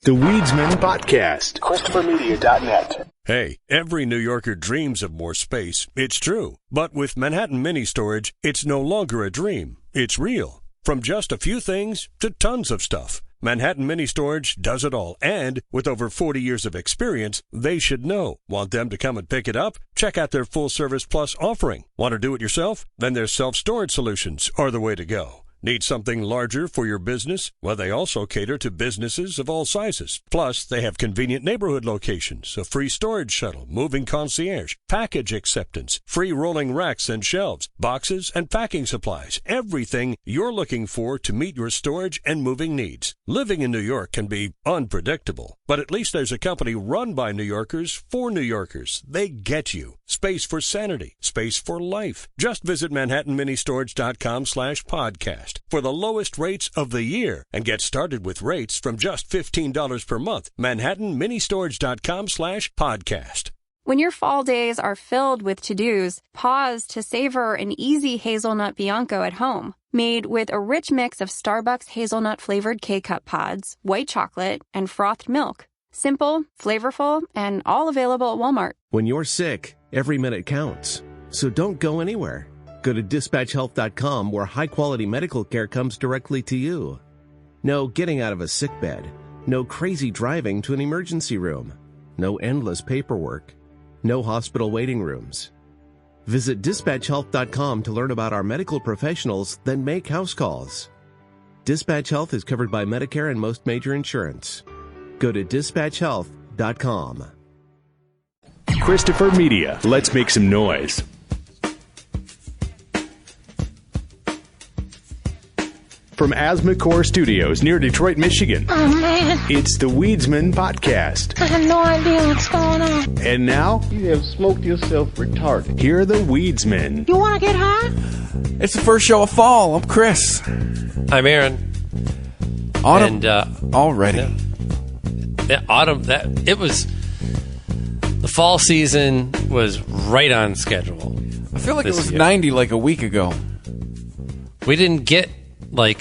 The Weedsman Podcast. ChristopherMedia.net. Hey, every New Yorker dreams of more space. It's true. But with Manhattan Mini Storage, it's no longer a dream. It's real. From just a few things to tons of stuff, Manhattan Mini Storage does it all. And with over 40 years of experience, they should know. Want them to come and pick it up? Check out their Full Service Plus offering. Want to do it yourself? Then their self-storage solutions are the way to go. Need something larger for your business? Well, they also cater to businesses of all sizes. Plus, they have convenient neighborhood locations, a free storage shuttle, moving concierge, package acceptance, free rolling racks and shelves, boxes and packing supplies, everything you're looking for to meet your storage and moving needs. Living in New York can be unpredictable, but at least there's a company run by New Yorkers for New Yorkers. They get you. Space for sanity, space for life. Just visit manhattanministorage.com/podcast for the lowest rates of the year and get started with rates from just $15 per month. manhattanministorage.com/podcast. When your fall days are filled with to-dos, pause to savor an easy hazelnut Bianco at home. Made with a rich mix of Starbucks hazelnut-flavored K-Cup pods, white chocolate, and frothed milk. Simple, flavorful, and all available at Walmart. When you're sick, every minute counts. So don't go anywhere. Go to dispatchhealth.com where high-quality medical care comes directly to you. No getting out of a sick bed. No crazy driving to an emergency room. No endless paperwork. No hospital waiting rooms. Visit dispatchhealth.com to learn about our medical professionals, then make house calls. Dispatch Health is covered by Medicare and most major insurance. Go to dispatchhealth.com. Christopher Media. Let's make some noise. From Asthmacore Studios near Detroit, Michigan. Oh, man. It's the Weedsman Podcast. I have no idea what's going on. And now, you have smoked yourself retarded. here are the Weedsmen. You want to get high? It's the first show of fall. I'm Chris. I'm Aaron. Autumn And, already. The fall season was right on schedule. I feel like it this was year. 90 like a week ago. We didn't get we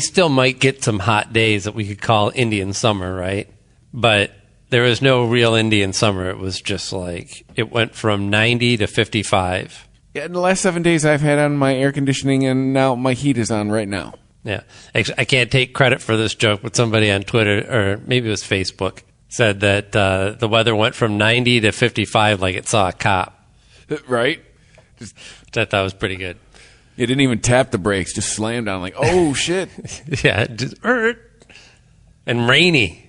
still might get some hot days that we could call Indian summer, right? But there was no real Indian summer. It was just like, it went from 90 to 55. Yeah, in the last 7 days I've had on my air conditioning, and now my heat is on right now. Yeah. Actually, I can't take credit for this joke, but somebody on Twitter, or maybe it was Facebook, said that the weather went from 90 to 55 like it saw a cop. Right? I thought that was pretty good. You didn't even tap the brakes, just slammed on like, oh, shit. Yeah, just and rainy.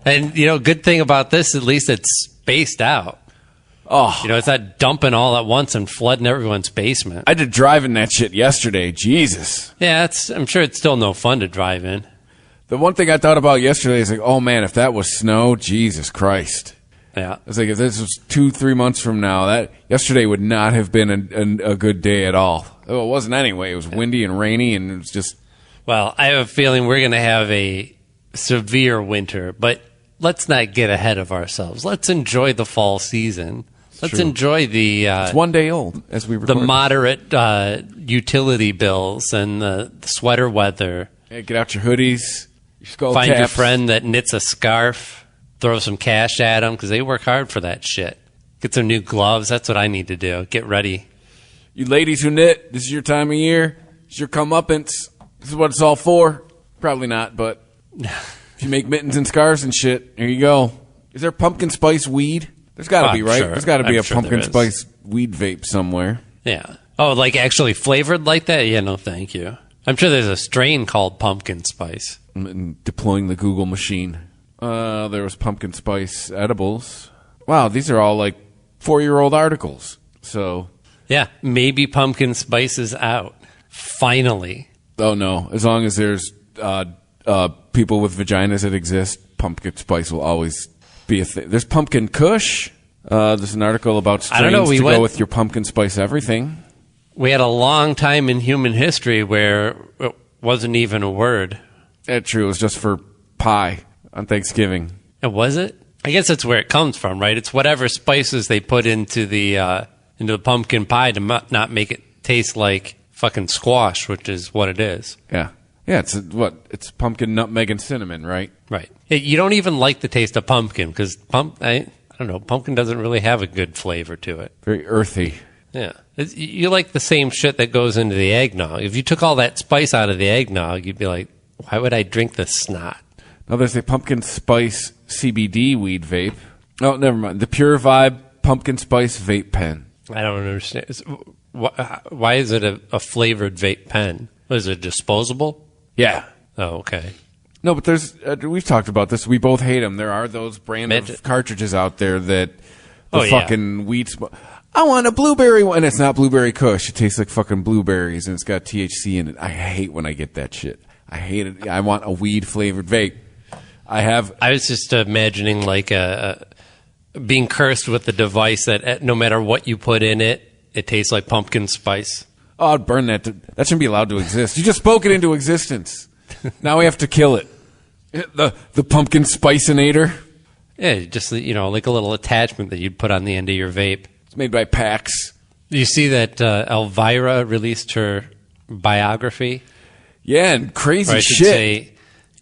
And, good thing about this, at least it's spaced out. Oh. It's not dumping all at once and flooding everyone's basement. I did drive in that shit yesterday. Jesus. Yeah, I'm sure it's still no fun to drive in. The one thing I thought about yesterday is like, oh, man, if that was snow, Jesus Christ. Yeah. It's like if this was 2-3 months from now, that yesterday would not have been a good day at all. Oh, it wasn't anyway. It was windy and rainy, and it was just... Well, I have a feeling we're going to have a severe winter, but let's not get ahead of ourselves. Let's enjoy the fall season. Let's enjoy the... it's 1 day old, as we record. The moderate utility bills and the sweater weather. Yeah, get out your hoodies, your skull Find caps. your friend that knits a scarf. Throw some cash at them because they work hard for that shit. Get some new gloves. That's what I need to do. Get ready. You ladies who knit, this is your time of year. It's your comeuppance. This is what it's all for. Probably not, but if you make mittens and scarves and shit, here you go. Is there pumpkin spice weed? There's got to be, right? Sure. There's got to be I'm a sure pumpkin there is. spice weed vape somewhere. Yeah. Oh, like actually flavored like that? Yeah, no thank you. I'm sure there's a strain called pumpkin spice. I'm deploying the Google machine. There was pumpkin spice edibles. Wow, these are all like 4-year-old articles. So... Yeah, maybe pumpkin spice is out. Finally. Oh, no. As long as there's people with vaginas that exist, pumpkin spice will always be a thing. There's pumpkin kush. There's an article about strains to go with your pumpkin spice everything. We had a long time in human history where it wasn't even a word. That's true. It was just for pie on Thanksgiving. And was it? I guess that's where it comes from, right? It's whatever spices they put into the pumpkin pie to not make it taste like fucking squash, which is what it is. Yeah. Yeah, it's pumpkin, nutmeg, and cinnamon, right? Right. You don't even like the taste of pumpkin because I don't know, pumpkin doesn't really have a good flavor to it. Very earthy. Yeah. You like the same shit that goes into the eggnog. If you took all that spice out of the eggnog, you'd be like, why would I drink this snot? Now, there's a pumpkin spice CBD weed vape. Oh, never mind. The Pure Vibe pumpkin spice vape pen. I don't understand. Why is it a flavored vape pen? Is it disposable? Yeah. Oh, okay. No, but there's we've talked about this. We both hate them. There are those brand of cartridges out there that fucking weed. I want a blueberry one. And it's not blueberry kush. It tastes like fucking blueberries, and it's got THC in it. I hate when I get that shit. I hate it. I want a weed flavored vape. I was just imagining like being cursed with the device that no matter what you put in it, it tastes like pumpkin spice. Oh, I'd burn that. That shouldn't be allowed to exist. You just spoke it into existence. Now we have to kill it. The pumpkin spicinator. Yeah, just like a little attachment that you'd put on the end of your vape. It's made by Pax. You see that Elvira released her biography? Yeah, and crazy shit. Say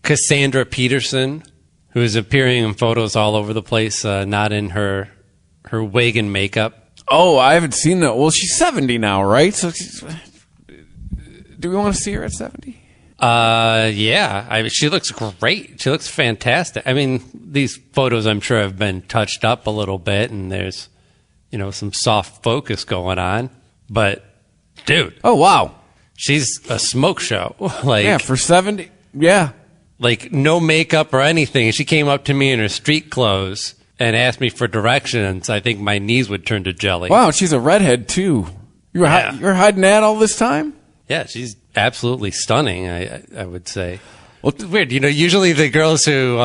Cassandra Peterson, who is appearing in photos all over the place, not in her wig and makeup. Oh, I haven't seen that. Well, she's 70 now, right? So, do we want to see her at 70? Yeah. She looks great. She looks fantastic. I mean, these photos, I'm sure, have been touched up a little bit, and there's, some soft focus going on. But, dude. Oh, wow. She's a smoke show. Yeah, for 70. Yeah. Like, no makeup or anything. She came up to me in her street clothes and asked me for directions. I think my knees would turn to jelly. Wow, she's a redhead, too. You're hiding that all this time? Yeah, she's absolutely stunning, I would say. Well, it's weird. Usually the girls who,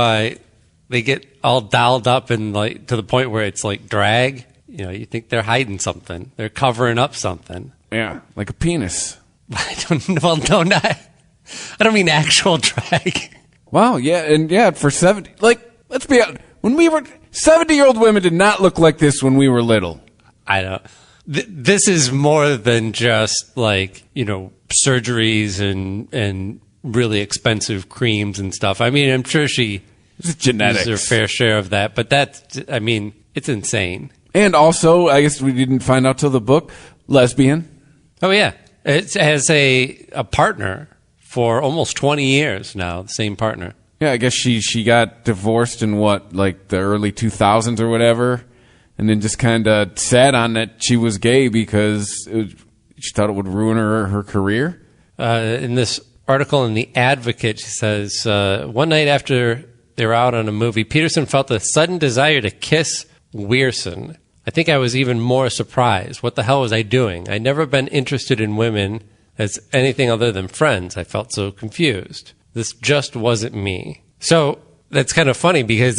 they get all dolled up and like to the point where it's like drag. You think they're hiding something. They're covering up something. Yeah, like a penis. I don't mean actual drag. Wow, yeah, and yeah, for 70, like, let's be honest, when we were, 70-year-old women did not look like this when we were little. I don't, this is more than just, like, surgeries and really expensive creams and stuff. I mean, I'm sure she genetics. uses her fair share of that, but it's insane. And also, I guess we didn't find out till the book, lesbian. Oh, yeah. It has a partner for almost 20 years now, the same partner. Yeah, I guess she got divorced in the early 2000s or whatever, and then just kind of sat on that she was gay because she thought it would ruin her career. In this article in The Advocate, she says, one night after they were out on a movie, Peterson felt a sudden desire to kiss Weirson. I think I was even more surprised. What the hell was I doing? I'd never been interested in women as anything other than friends. I felt so confused. This just wasn't me. So that's kind of funny because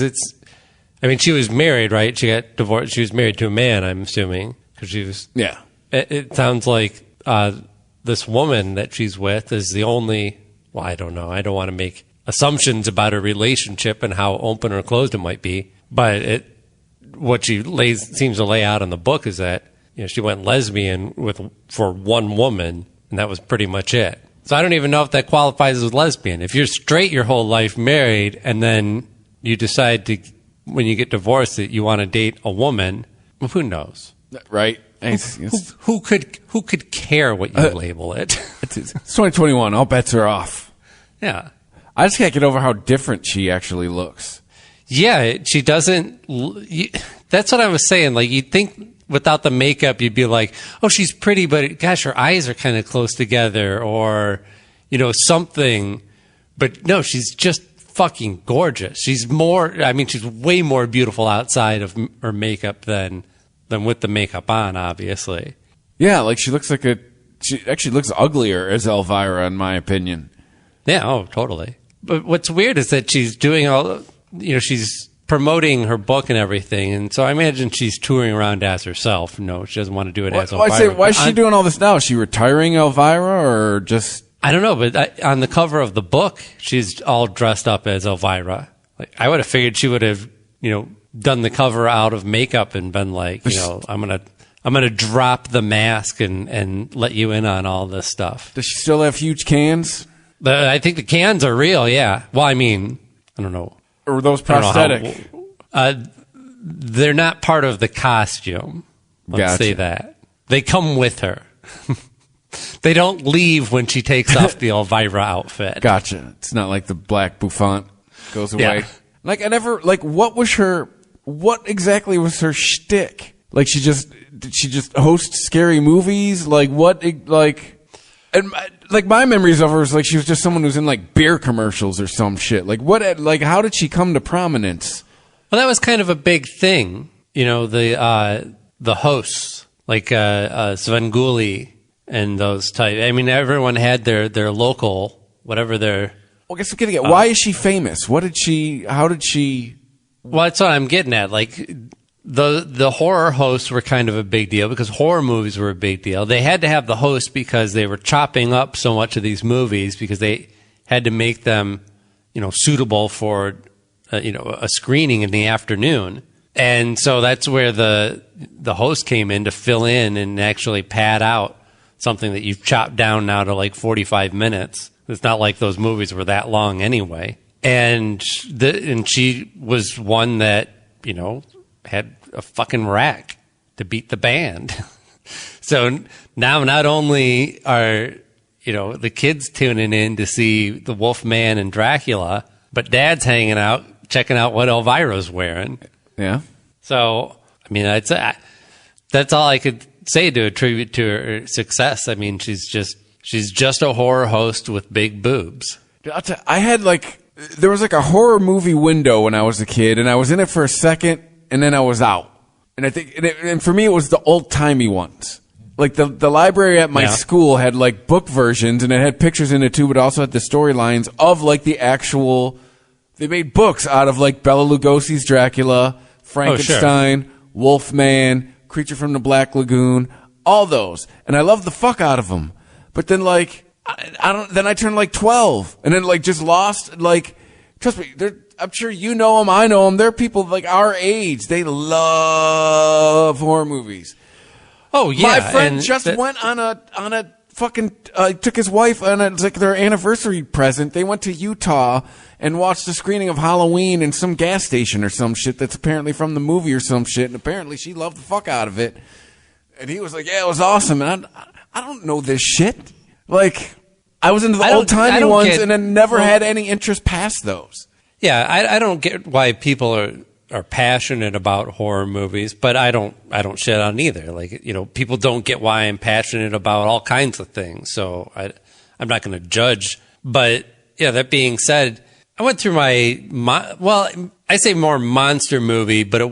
she was married, right? She got divorced. She was married to a man, I'm assuming, because she was. Yeah. It sounds like this woman that she's with is the only. Well, I don't know. I don't want to make assumptions about her relationship and how open or closed it might be, but what she seems to lay out in the book is that she went lesbian for one woman, and that was pretty much it. So I don't even know if that qualifies as lesbian. If you're straight your whole life, married, and then you decide to, when you get divorced, that you want to date a woman, well, who knows? Right? Who could care what you label it? It's 2021. All bets are off. Yeah. I just can't get over how different she actually looks. Yeah, she doesn't. That's what I was saying. Like, you'd think without the makeup, you'd be like, oh, she's pretty, but gosh, her eyes are kind of close together, or, something. But no, she's just fucking gorgeous. She's way more beautiful outside of her makeup than with the makeup on, obviously. Yeah, like she actually looks uglier as Elvira, in my opinion. Yeah, oh, totally. But what's weird is that she's doing she's promoting her book and everything, and so I imagine she's touring around as herself. No, she doesn't want to do it as Elvira. Why is she doing all this now? Is she retiring Elvira, or just... I don't know, but on the cover of the book, she's all dressed up as Elvira. Like, I would have figured she would have, done the cover out of makeup and been like, I'm gonna drop the mask and let you in on all this stuff. Does she still have huge cans? I think the cans are real, yeah. Well, I mean, I don't know. Or those prosthetic? They're not part of the costume. Let's say that. They come with her. They don't leave when she takes off the Elvira outfit. Gotcha. It's not like the black bouffant goes away. Yeah. What exactly was her shtick? Did she just host scary movies? My memories of her is like she was just someone who's in like beer commercials or some shit. How did she come to prominence? Well, that was kind of a big thing. The hosts, like Svengoolie and those type. I mean, everyone had their local, whatever their... Well, I guess I'm getting at, why is she famous? How did she... Well, that's what I'm getting at. Like, the horror hosts were kind of a big deal because horror movies were a big deal. They had to have the host because they were chopping up so much of these movies because they had to make them, suitable for, a screening in the afternoon. And so that's where the host came in to fill in and actually pad out something that you've chopped down now to like 45 minutes. It's not like those movies were that long anyway. And she was one that, had a fucking rack to beat the band. So now not only are, the kids tuning in to see the Wolfman and Dracula, but Dad's hanging out, checking out what Elvira's wearing. Yeah. So, I mean, that's all I could say to attribute to her success. I mean, she's just a horror host with big boobs. I had there was a horror movie window when I was a kid, and I was in it for a second, and then I was out. And I think, and for me, it was the old timey ones. Like the library at my school had book versions, and it had pictures in it too, but also had the storylines of the actual. They made books out of Bela Lugosi's Dracula, Frankenstein, Wolfman, Creature from the Black Lagoon, all those, and I loved the fuck out of them. But then then I turned 12, and then just lost. Trust me, I'm sure you know them, I know them. They're people our age. They love horror movies. Oh yeah, my friend went on a fucking took his wife on their anniversary present. They went to Utah and watched a screening of Halloween in some gas station or some shit that's apparently from the movie or some shit, and apparently she loved the fuck out of it. And he was like, "Yeah, it was awesome." And I don't know this shit. I was into the old timey ones, and then never had any interest past those. Yeah, I don't get why people are passionate about horror movies, but I don't shit on either. People don't get why I'm passionate about all kinds of things, so I'm not going to judge. But yeah, that being said, I went through I say more monster movie, but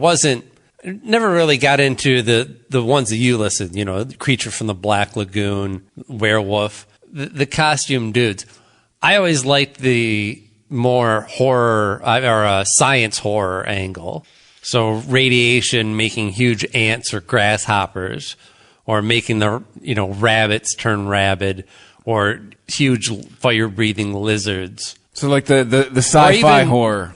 never really got into the ones that you listed, Creature from the Black Lagoon, Werewolf, the costume dudes. I always liked the more horror or science horror angle. So radiation making huge ants or grasshoppers, or making the rabbits turn rabid, or huge fire breathing lizards. So the sci-fi horror.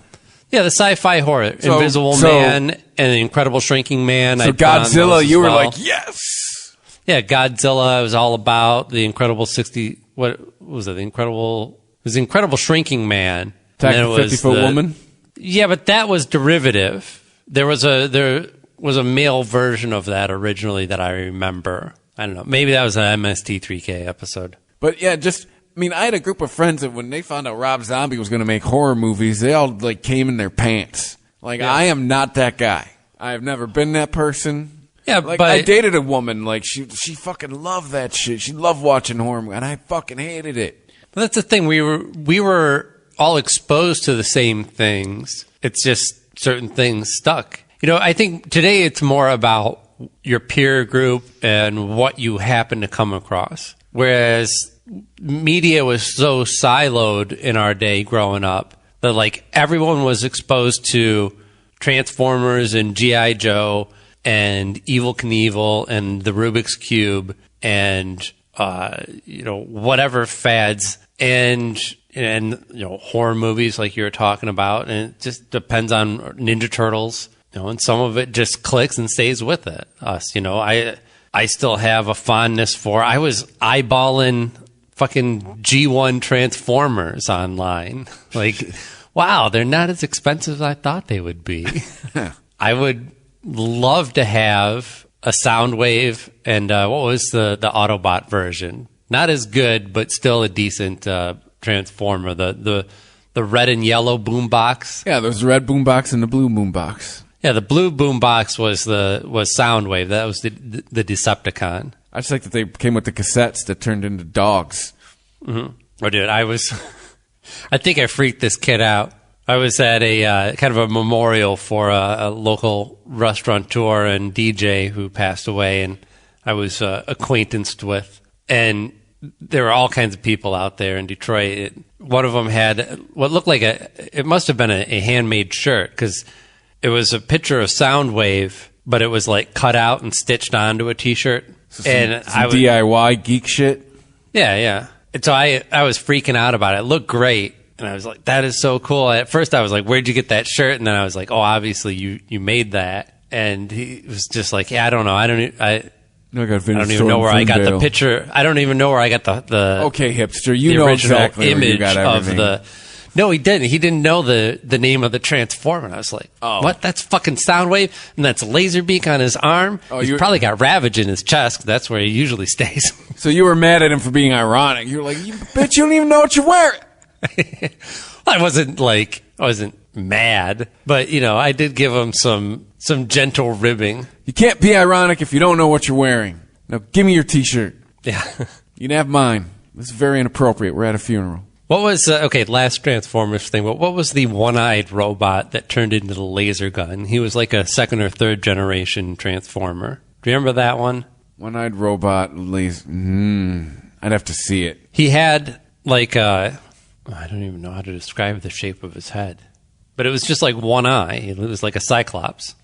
Yeah, the sci-fi horror. So, Invisible Man and The Incredible Shrinking Man. So Godzilla, you were like, yes! Yeah, Godzilla I was all about. The Incredible what was it? It was The Incredible Shrinking Man. Attack the 50-foot woman? Yeah, but that was derivative. There was a male version of that originally that I remember. I don't know. Maybe that was an MST3K episode. But yeah, I had a group of friends that when they found out Rob Zombie was going to make horror movies, they all came in their pants. I am not that guy. I have never been that person. Yeah, but I dated a woman she fucking loved that shit. She loved watching horror movies, and I fucking hated it. But that's the thing. We were all exposed to the same things. It's just certain things stuck. I think today it's more about your peer group and what you happen to come across. Whereas media was so siloed in our day growing up that everyone was exposed to Transformers and G.I. Joe and Evel Knievel and the Rubik's Cube and whatever fads and horror movies like you were talking about, and it just depends on Ninja Turtles, and some of it just clicks and stays with I still have a fondness for. I was eyeballing fucking G1 Transformers online. Like, wow, they're not as expensive as I thought they would be. I would love to have a Soundwave and what was the Autobot version? Not as good, but still a decent Transformer. The red and yellow boombox. Yeah, there's the red boombox and the blue boombox. Yeah, the blue boombox was Soundwave. That was the Decepticon. I just like that they came with the cassettes that turned into dogs. Mm-hmm. Oh, dude, I think I freaked this kid out. I was at a kind of a memorial for a local restaurateur and DJ who passed away, and I was acquaintanced with. And there were all kinds of people out there in Detroit. One of them had what looked like it must have been a handmade shirt, because it was a picture of Soundwave, but it was like cut out and stitched onto a T-shirt. So some DIY geek shit? Yeah. And so I was freaking out about it. It looked great. And I was like, that is so cool. At first I was like, where'd you get that shirt? And then I was like, oh, obviously you made that. And he was just like, yeah, I don't know. I don't even know where I got the picture. I don't even know where I got the okay, hipster. You know exactly where you got everything. Of the. No, he didn't. He didn't know the name of the Transformer. And I was like, what? That's fucking Soundwave, and that's Laserbeak on his arm. He's probably got Ravage in his chest. That's where he usually stays. So you were mad at him for being ironic. You were like, you bitch, you don't even know what you're wearing. I wasn't mad, but I did give him some gentle ribbing. You can't be ironic if you don't know what you're wearing. Now give me your T-shirt. Yeah. You can have mine. This is very inappropriate. We're at a funeral. What was last Transformers thing? What was the one-eyed robot that turned into the laser gun? He was like a second or third generation Transformer. Do you remember that one? One-eyed robot laser. I'd have to see it. He had like I don't even know how to describe the shape of his head, but it was just like one eye. It was like a Cyclops.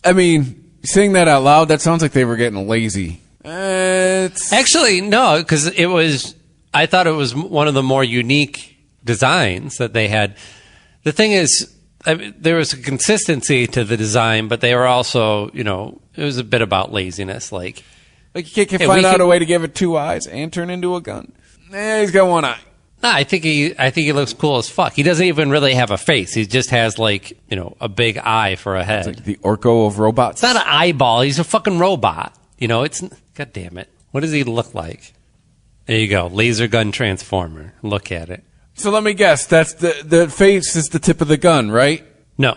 I mean, saying that out loud, that sounds like they were getting lazy. Actually, no, because it was. I thought it was one of the more unique designs that they had. The thing is, there was a consistency to the design, but they were also, it was a bit about laziness. Like you can't find out a way to give it two eyes and turn into a gun. He's got one eye. No, I think he looks cool as fuck. He doesn't even really have a face. He just has a big eye for a head. It's like the Orko of robots. It's not an eyeball. He's a fucking robot. It's God damn it. What does he look like? There you go. Laser gun Transformer. Look at it. So let me guess. That's the face is the tip of the gun, right? No.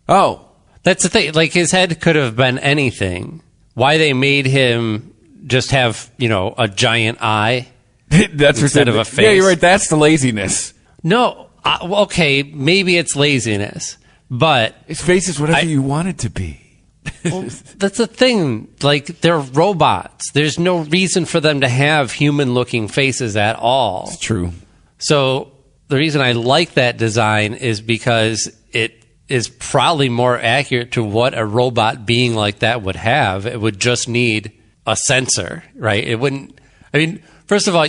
Oh. That's the thing. Like, his head could have been anything. Why they made him just have, a giant eye that's instead of a face. Yeah, you're right. That's the laziness. No. Okay, maybe it's laziness, but his face is whatever you want it to be. Well, that's the thing. Like, they're robots. There's no reason for them to have human-looking faces at all. It's true. So the reason I like that design is because it is probably more accurate to what a robot being like that would have. It would just need a sensor, right? It wouldn't. I mean, first of all,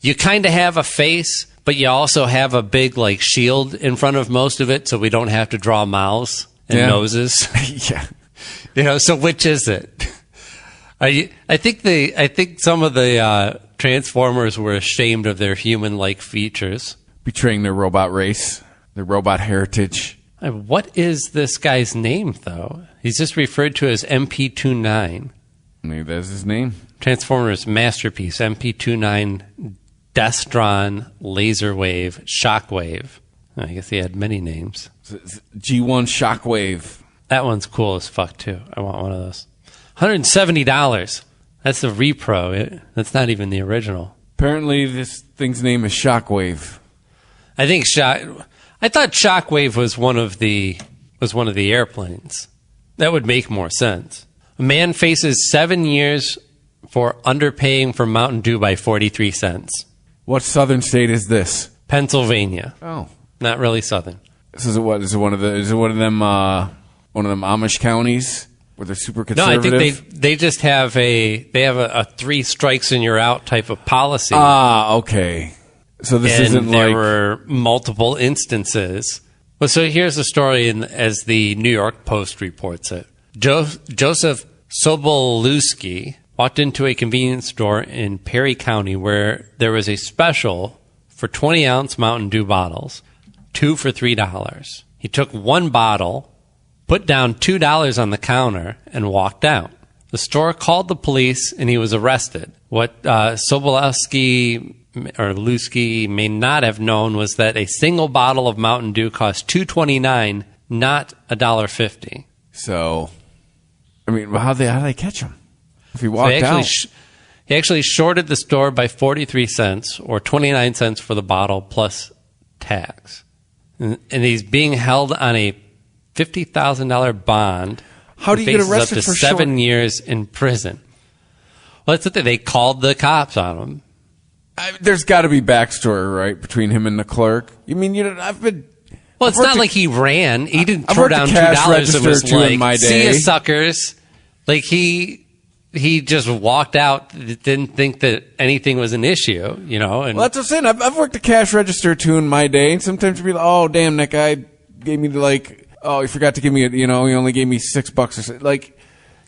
you kind of have a face, but you also have a big shield in front of most of it, so we don't have to draw mouths and noses. Yeah. So which is it? I think some of the Transformers were ashamed of their human-like features, betraying their robot race, their robot heritage. What is this guy's name, though? He's just referred to as MP29. Maybe that's his name. Transformers Masterpiece, MP29, Destron, Laserwave, Shockwave. I guess he had many names. G1 Shockwave. That one's cool as fuck, too. I want one of those. $170. That's the repro. That's not even the original. Apparently, this thing's name is Shockwave. I thought Shockwave was one of the airplanes. That would make more sense. A man faces 7 years for underpaying for Mountain Dew by 43 cents. What southern state is this? Pennsylvania. Oh, not really southern. This is what? Is it one of them Amish counties where they're super conservative? No, I think they just have a 3 strikes and you're out type of policy. Ah, okay. So this isn't there were multiple instances. Well, so here's the story as the New York Post reports it. Joseph Sobolewski walked into a convenience store in Perry County where there was a special for 20-ounce Mountain Dew bottles, 2 for $3. He took one bottle, put down $2 on the counter, and walked out. The store called the police, and he was arrested. What Sobolewski or Lusky may not have known was that a single bottle of Mountain Dew cost $2.29, not $1.50. So, I mean, how'd they catch him? If he walked out. He actually shorted the store by 43 cents or 29 cents for the bottle plus tax. And he's being held on a $50,000 bond. How do you get arrested up to for 7 years in prison? Well, that's the thing. They called the cops on him. There's got to be backstory, right, between him and the clerk. You mean, I've been... Well, it's not like he ran. He didn't throw down $2 and was like, see ya, suckers. Like, he just walked out, didn't think that anything was an issue, And well, that's what I'm saying. I've worked a cash register too in my day, and sometimes you'd be like, oh, damn, that guy gave me he forgot to give me he only gave me $6 or something. Like,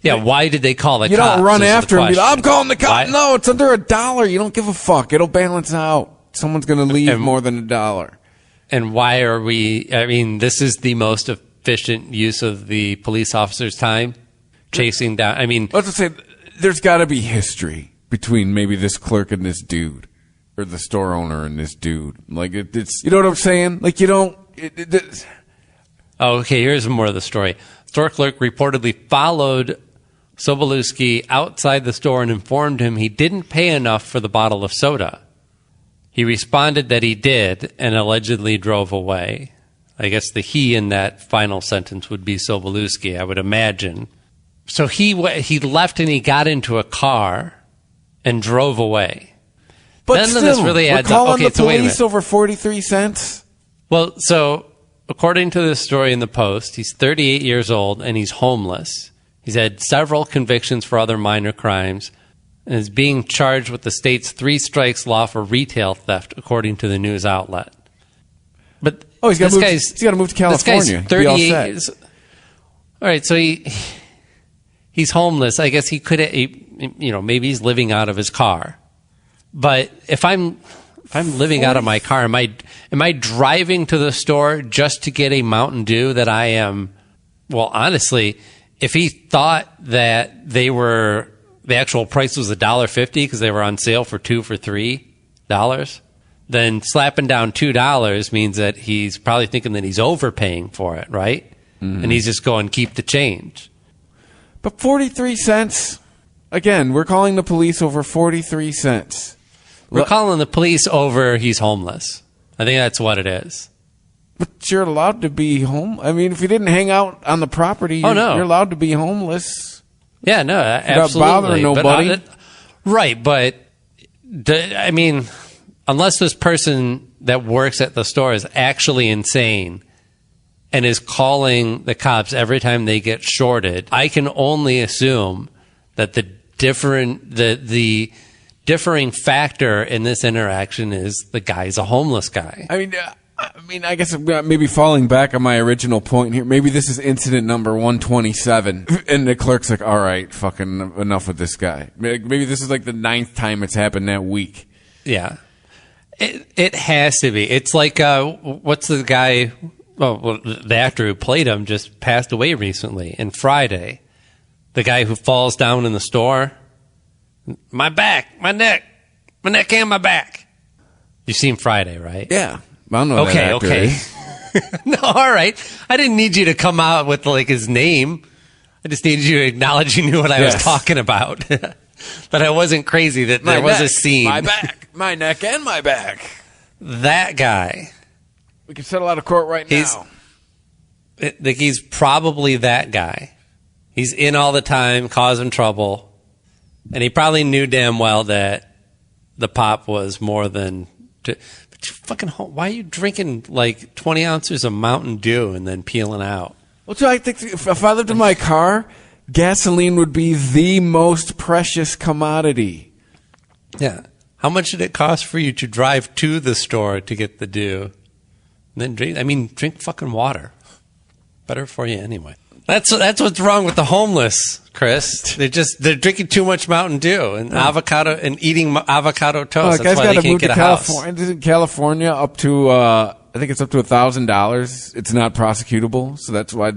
yeah, why did they call the cops? You don't run after him and be like, I'm calling the cops. No, it's under $1. You don't give a fuck. It'll balance out. Someone's going to leave more than $1. And why are we, this is the most efficient use of the police officer's time, chasing down, Let's just say, there's got to be history between maybe this clerk and this dude, or the store owner and this dude. Like, it's, you know what I'm saying? Like, you don't... Okay, here's more of the story. Store clerk reportedly followed Sobolewski outside the store and informed him he didn't pay enough for the bottle of soda. He responded that he did and allegedly drove away. I guess the he in that final sentence would be Sobolewski, I would imagine. So he left and he got into a car and drove away. But then still, this really adds we're calling up. the police over 43 cents? Well, so according to this story in the Post, he's 38 years old and he's homeless. He's had several convictions for other minor crimes and is being charged with the state's 3 strikes law for retail theft, according to the news outlet. But he's got to move to California. This guy's 38 years. All right, so he's homeless. I guess he could, maybe he's living out of his car. But if I'm living out of my car, am I driving to the store just to get a Mountain Dew that I am? Well, honestly, if he thought that the actual price was $1.50 because they were on sale for 2 for $3, then slapping down $2 means that he's probably thinking that he's overpaying for it, right? Mm-hmm. And he's just going, keep the change. But 43 cents, again, we're calling the police over 43 cents. We're calling the police over he's homeless. I think that's what it is. But you're allowed to be home. If you didn't hang out on the property, you're allowed to be homeless. Yeah, no, absolutely. Without bothering nobody. Right, but, unless this person that works at the store is actually insane and is calling the cops every time they get shorted, I can only assume that the differing factor in this interaction is the guy's a homeless guy. I guess maybe falling back on my original point here, maybe this is incident number 127, and the clerk's like, all right, fucking enough with this guy. Maybe this is like the 9th time it's happened that week. Yeah. It has to be. It's like, what's the guy, the actor who played him just passed away recently, in Friday. The guy who falls down in the store. My back, my neck and my back. You've seen Friday, right? Yeah. I don't know that actor. Okay. No, all right. I didn't need you to come out with his name. I just needed you to acknowledge you knew what I was talking about. But I wasn't crazy that there was a scene. My back, my neck, and my back. That guy. We can settle out of court right now. He's probably that guy. He's in all the time, causing trouble. And he probably knew damn well that the pop was more than... why are you drinking 20 ounces of Mountain Dew and then peeling out? Well, so I think if I lived in my car, gasoline would be the most precious commodity. Yeah. How much did it cost for you to drive to the store to get the Dew? And then drink fucking water. Better for you anyway. That's what's wrong with the homeless, Chris. They're drinking too much Mountain Dew and avocado and eating avocado toast. That's why they can't get a house. Isn't California up to? I think it's up to $1,000. It's not prosecutable, so that's why.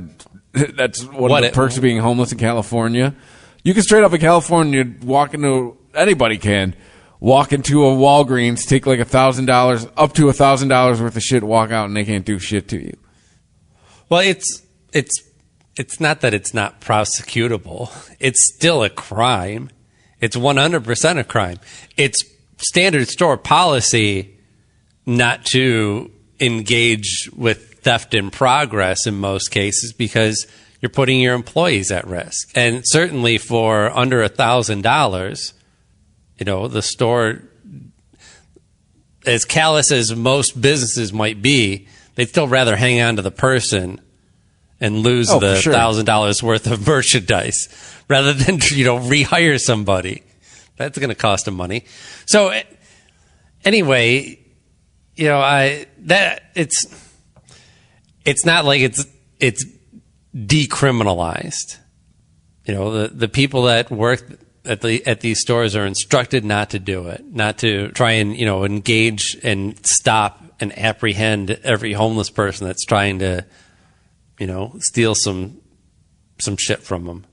That's one of the perks of being homeless in California. You can straight up in California anybody can walk into a Walgreens, take like $1,000, up to $1,000 worth of shit, walk out, and they can't do shit to you. Well, it's not that it's not prosecutable. It's still a crime. It's 100% a crime. It's standard store policy not to engage with theft in progress in most cases because you're putting your employees at risk. And certainly for under $1,000, the store, as callous as most businesses might be, they'd still rather hang on to the person and lose the $1,000 worth of merchandise rather than, rehire somebody. That's going to cost them money. So anyway, it's not like it's decriminalized. The people that work at these stores are instructed not to do it, not to try and engage and stop and apprehend every homeless person that's trying to steal some shit from them.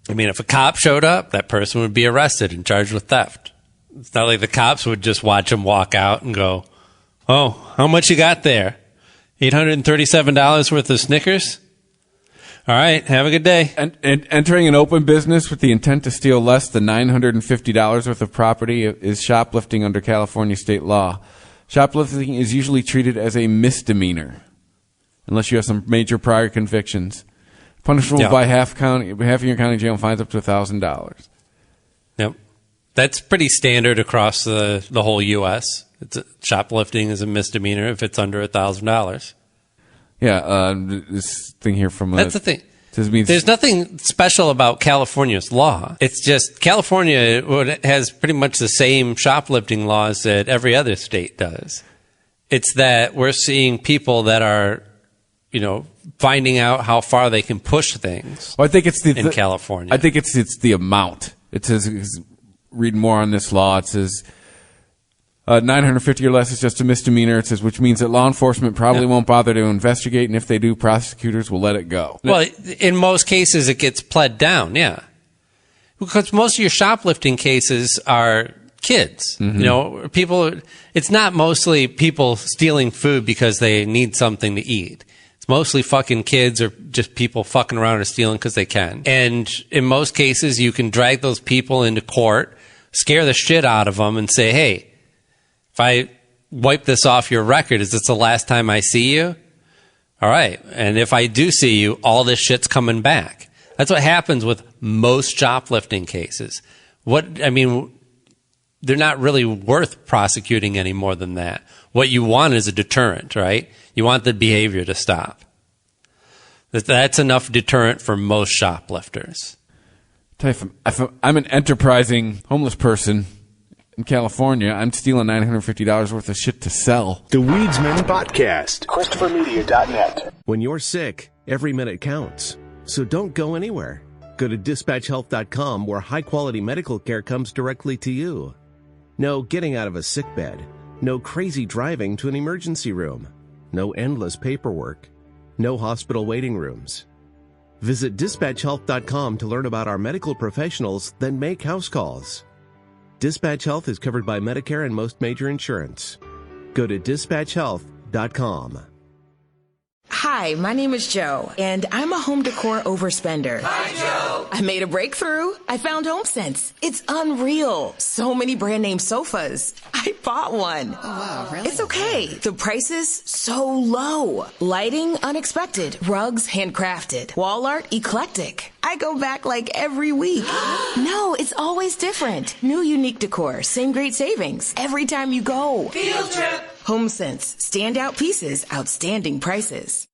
I mean, if a cop showed up, that person would be arrested and charged with theft. It's not like the cops would just watch him walk out and go, "Oh, how much you got there? $837 worth of Snickers? All right, have a good day." And entering an open business with the intent to steal less than $950 worth of property is shoplifting under California state law. Shoplifting is usually treated as a misdemeanor, unless you have some major prior convictions. Punishable by half of your county jail and fines up to $1,000. Yep. That's pretty standard across the whole U.S. Shoplifting is a misdemeanor if it's under $1,000. Yeah, this thing here from... That's the thing. There's nothing special about California's law. It's just California has pretty much the same shoplifting laws that every other state does. It's that we're seeing people that are, finding out how far they can push things. Well, I think it's in California. I think it's the amount. It says, read more on this law. It says 950 or less is just a misdemeanor. It says, which means that law enforcement probably won't bother to investigate, and if they do, prosecutors will let it go. Well, in most cases, it gets pled down. Yeah, because most of your shoplifting cases are kids. Mm-hmm. People. It's not mostly people stealing food because they need something to eat. It's mostly fucking kids or just people fucking around or stealing because they can. And in most cases, you can drag those people into court, scare the shit out of them, and say, "Hey, if I wipe this off your record, is this the last time I see you? All right. And if I do see you, all this shit's coming back." That's what happens with most shoplifting cases. They're not really worth prosecuting any more than that. What you want is a deterrent, right? You want the behavior to stop. That's enough deterrent for most shoplifters. If I'm an enterprising homeless person in California, I'm stealing $950 worth of shit to sell. The Weedsman Podcast. ChristopherMedia.net. When you're sick, every minute counts. So don't go anywhere. Go to DispatchHealth.com, where high-quality medical care comes directly to you. No getting out of a sick bed. No crazy driving to an emergency room. No endless paperwork. No hospital waiting rooms. Visit DispatchHealth.com to learn about our medical professionals, then make house calls. Dispatch Health is covered by Medicare and most major insurance. Go to DispatchHealth.com. Hi, my name is Joe, and I'm a home decor overspender. Hi, Joe. I made a breakthrough. I found HomeSense. It's unreal. So many brand name sofas. I bought one. Oh, wow, really? It's okay. The prices, so low. Lighting, unexpected. Rugs, handcrafted. Wall art, eclectic. I go back like every week. No, it's always different. New unique decor, same great savings. Every time you go. Field trip. HomeSense. Standout pieces, outstanding prices.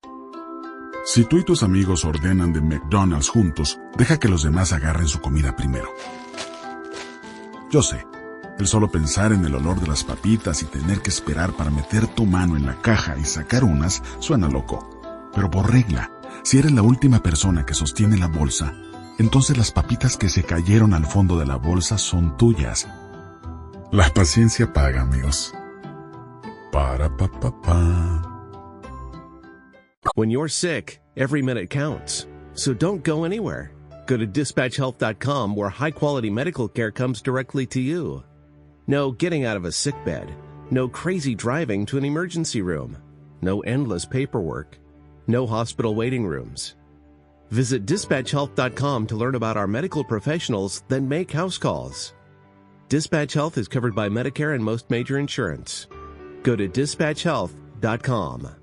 Si tú y tus amigos ordenan de McDonald's juntos, deja que los demás agarren su comida primero. Yo sé, el solo pensar en el olor de las papitas y tener que esperar para meter tu mano en la caja y sacar unas suena loco. Pero por regla, si eres la última persona que sostiene la bolsa, entonces las papitas que se cayeron al fondo de la bolsa son tuyas. La paciencia paga, amigos. Para pa pa pa. When you're sick, every minute counts. So don't go anywhere. Go to dispatchhealth.com where high-quality medical care comes directly to you. No getting out of a sick bed. No crazy driving to an emergency room. No endless paperwork. No hospital waiting rooms. Visit dispatchhealth.com to learn about our medical professionals, then make house calls. Dispatch Health is covered by Medicare and most major insurance. Go to dispatchhealth.com.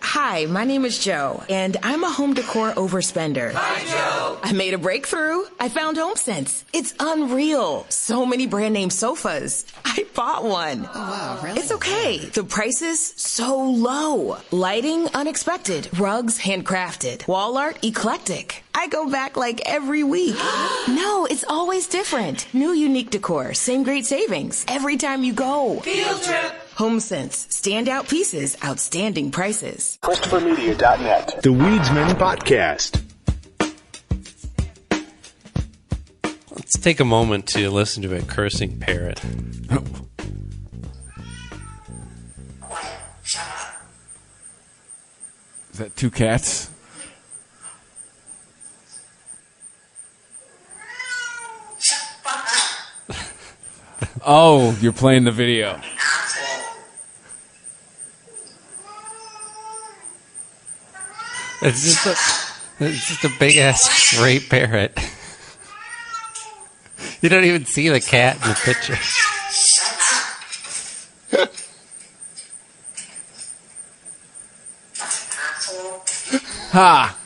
Hi, my name is Joe, and I'm a home decor overspender. Hi, Joe! I made a breakthrough. I found HomeSense. It's unreal. So many brand name sofas. I bought one. Oh, wow, really? It's okay. The prices, so low. Lighting, unexpected. Rugs, handcrafted. Wall art, eclectic. I go back like every week. No, it's always different. New unique decor, same great savings. Every time you go. Field trip! HomeSense. Standout pieces, outstanding prices. ChristopherMedia.net. The Weedsman Podcast. Let's take a moment to listen to a cursing parrot. Is that two cats? Oh, you're playing the video. It's just a big ass great parrot. You don't even see the cat in the picture. Ha!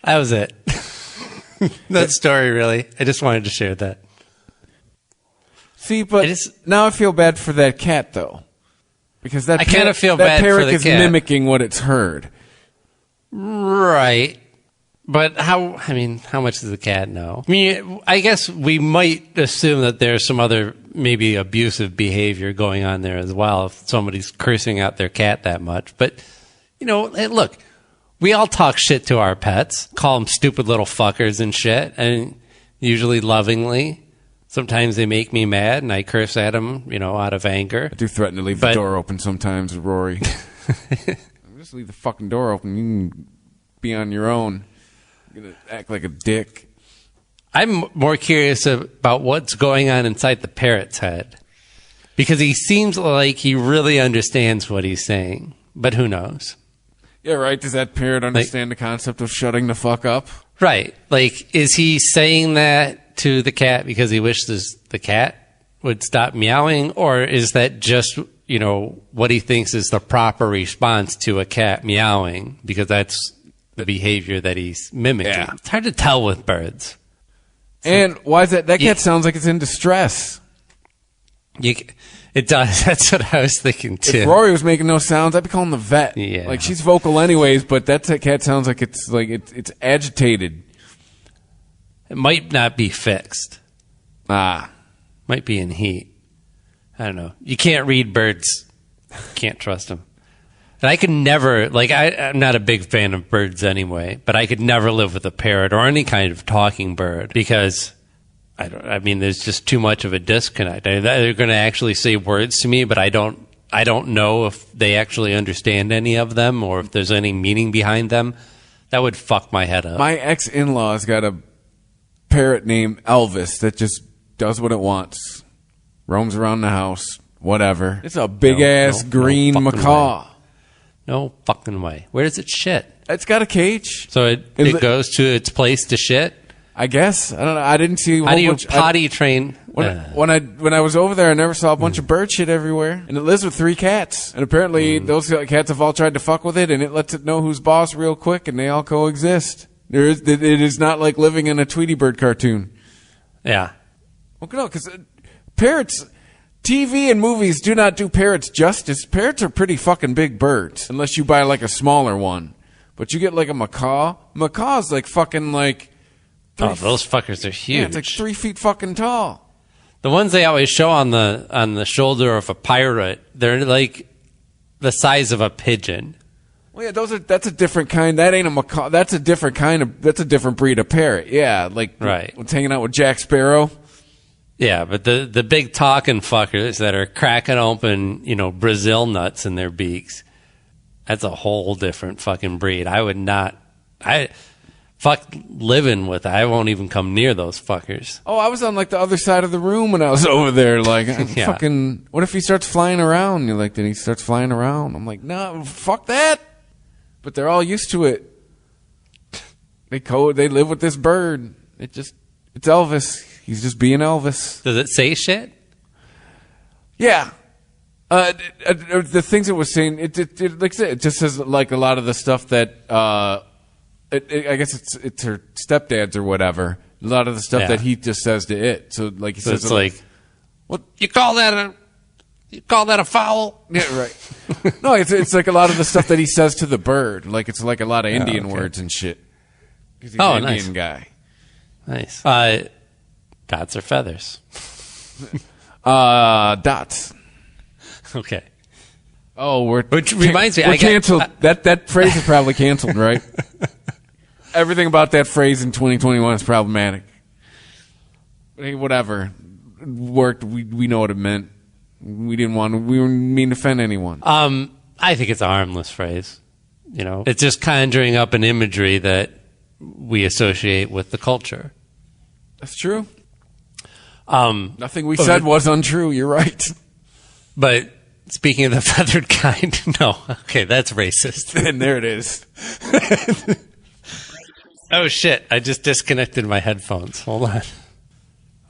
That was it. That story, really. I just wanted to share that. See, but now I feel bad for that cat, though. Because that I kind of feel that bad for parrot the is cat. mimicking what it's heard. Right. But how much does the cat know? I mean, I guess we might assume that there's some other maybe abusive behavior going on there as well if somebody's cursing out their cat that much. But, you know, hey, look, we all talk shit to our pets, call them stupid little fuckers and shit, and usually lovingly. Sometimes they make me mad, and I curse at them, you know, out of anger. I do threaten to leave the door open sometimes, Rory. Just leave the fucking door open. You can be on your own. You're going to act like a dick. I'm more curious about what's going on inside the parrot's head. Because he seems like he really understands what he's saying. But who knows? Yeah, right. Does that parrot understand the concept of shutting the fuck up? Right. Like, is he saying that to the cat because he wishes the cat would stop meowing? Or is that just, you know, what he thinks is the proper response to a cat meowing? Because that's the behavior that he's mimicking. Yeah. It's hard to tell with birds. And why is that? That cat sounds like it's in distress. It does. That's what I was thinking, too. If Rory was making no sounds, I'd be calling the vet. Yeah. Like, she's vocal anyways, but that cat sounds like it's agitated. It might not be fixed. Ah. Might be in heat. I don't know. You can't read birds. Can't trust them. And I could never, like, I'm not a big fan of birds anyway, but I could never live with a parrot or any kind of talking bird because, there's just too much of a disconnect. They're going to actually say words to me, but I don't know if they actually understand any of them or if there's any meaning behind them. That would fuck my head up. My ex-in-laws got a parrot named Elvis that just does what it wants. Roams around the house, whatever. It's a big-ass green macaw. No fucking way. Where does it shit? It's got a cage. So it goes to its place to shit? I guess. I don't know. I didn't see. How do you potty train? When I was over there, I never saw a bunch of bird shit everywhere. And it lives with 3 cats. And apparently those cats have all tried to fuck with it, and it lets it know who's boss real quick, and they all coexist. It is not like living in a Tweety Bird cartoon. Yeah. Well, no, because parrots... TV and movies do not do parrots justice. Parrots are pretty fucking big birds, unless you buy like a smaller one. But you get like a macaw. Macaw's like fucking like... those fuckers are huge. Yeah, it's like 3 feet fucking tall. The ones they always show on the shoulder of a pirate, they're like the size of a pigeon. Well, yeah, that's a different kind. That ain't a macaw. That's a different breed of parrot. Yeah, like what's hanging out with Jack Sparrow. Yeah, but the big talking fuckers that are cracking open, Brazil nuts in their beaks, that's a whole different fucking breed. Fuck living with it. I won't even come near those fuckers. Oh, I was on like the other side of the room when I was over there. Like, fucking, what if he starts flying around? And you're like, then he starts flying around. I'm like, no, fuck that. But they're all used to it. They live with this bird. It's Elvis. He's just being Elvis. Does it say shit? Yeah. The things it was saying, it like I said, it just says like a lot of the stuff that. I guess it's her stepdad's or whatever. A lot of the stuff that he just says to it. So like he says, it's like, what you call that a foul? Yeah, right. No, it's like a lot of the stuff that he says to the bird. Like it's like a lot of Indian words and shit. 'Cause he's an Indian guy. Nice. Dots or feathers? Dots. Okay. Oh, which reminds me, we're canceled. That phrase is probably canceled, right? Everything about that phrase in 2021 is problematic. Hey, whatever. It worked. We know what it meant. We didn't mean to offend anyone. I think it's a harmless phrase. It's just conjuring up an imagery that we associate with the culture. That's true. Nothing we said was untrue. You're right. But speaking of the feathered kind, no. Okay, that's racist. And there it is. Oh, shit. I just disconnected my headphones. Hold on.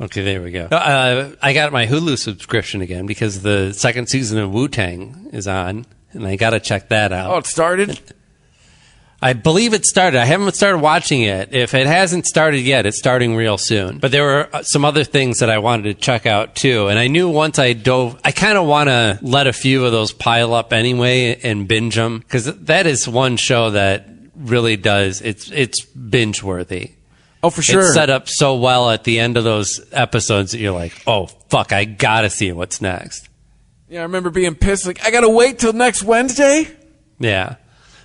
Okay, there we go. I got my Hulu subscription again because the second season of Wu-Tang is on, and I got to check that out. Oh, it started? I believe it started. I haven't started watching it. If it hasn't started yet, it's starting real soon. But there were some other things that I wanted to check out, too. And I knew once I dove, I kind of want to let a few of those pile up anyway and binge them. Because that is one show that really does, it's binge worthy. Oh, for sure. It's set up so well at the end of those episodes that you're like, oh, fuck, I gotta see what's next. Yeah, I remember being pissed, like, I gotta wait till next Wednesday? Yeah.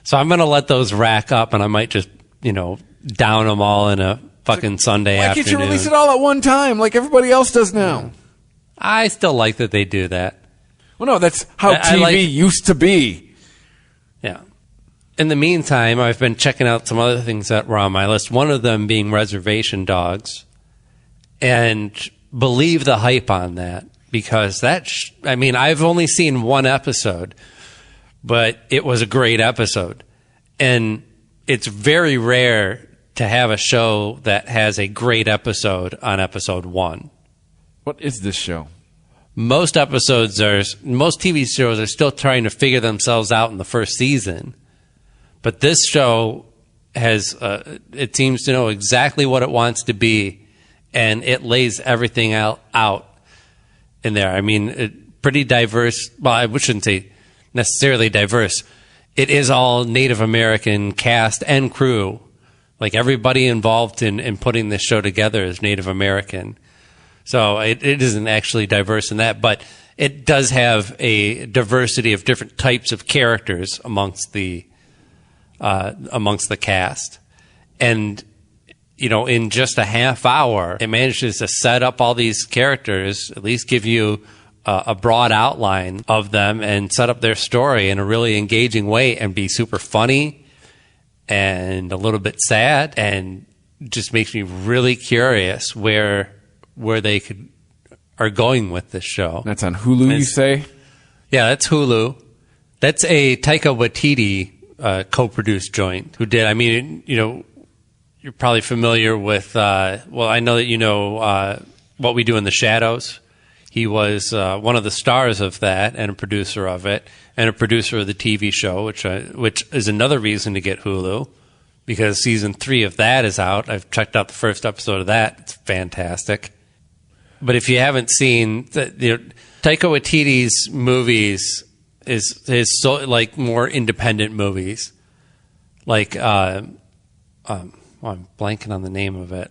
So I'm gonna let those rack up and I might just, down them all in a fucking Sunday afternoon. Why can't you release it all at one time like everybody else does now? I still like that they do that. Well, no, that's how TV used to be. Yeah. In the meantime, I've been checking out some other things that were on my list, one of them being Reservation Dogs. And believe the hype on that, because I've only seen one episode, but it was a great episode. And it's very rare to have a show that has a great episode on episode one. What is this show? Most TV shows are still trying to figure themselves out in the first season. But this show it seems to know exactly what it wants to be, and it lays everything out in there. I mean, pretty diverse. Well, I shouldn't say necessarily diverse. It is all Native American cast and crew. Like, everybody involved in putting this show together is Native American. So it isn't actually diverse in that, but it does have a diversity of different types of characters amongst the cast. And, in just a half hour, it manages to set up all these characters, at least give you a broad outline of them and set up their story in a really engaging way and be super funny and a little bit sad, and just makes me really curious where they are going with this show. That's on Hulu, you say? Yeah, that's Hulu. That's a Taika Waititi co-produced joint who did. I mean, you're probably familiar with. I know that you know What We Do in the Shadows. He was one of the stars of that and a producer of it, and a producer of the TV show, which is another reason to get Hulu, because season 3 of that is out. I've checked out the first episode of that. It's fantastic. But if you haven't seen Taika Waititi's movies, is so like more independent movies, like I'm blanking on the name of it.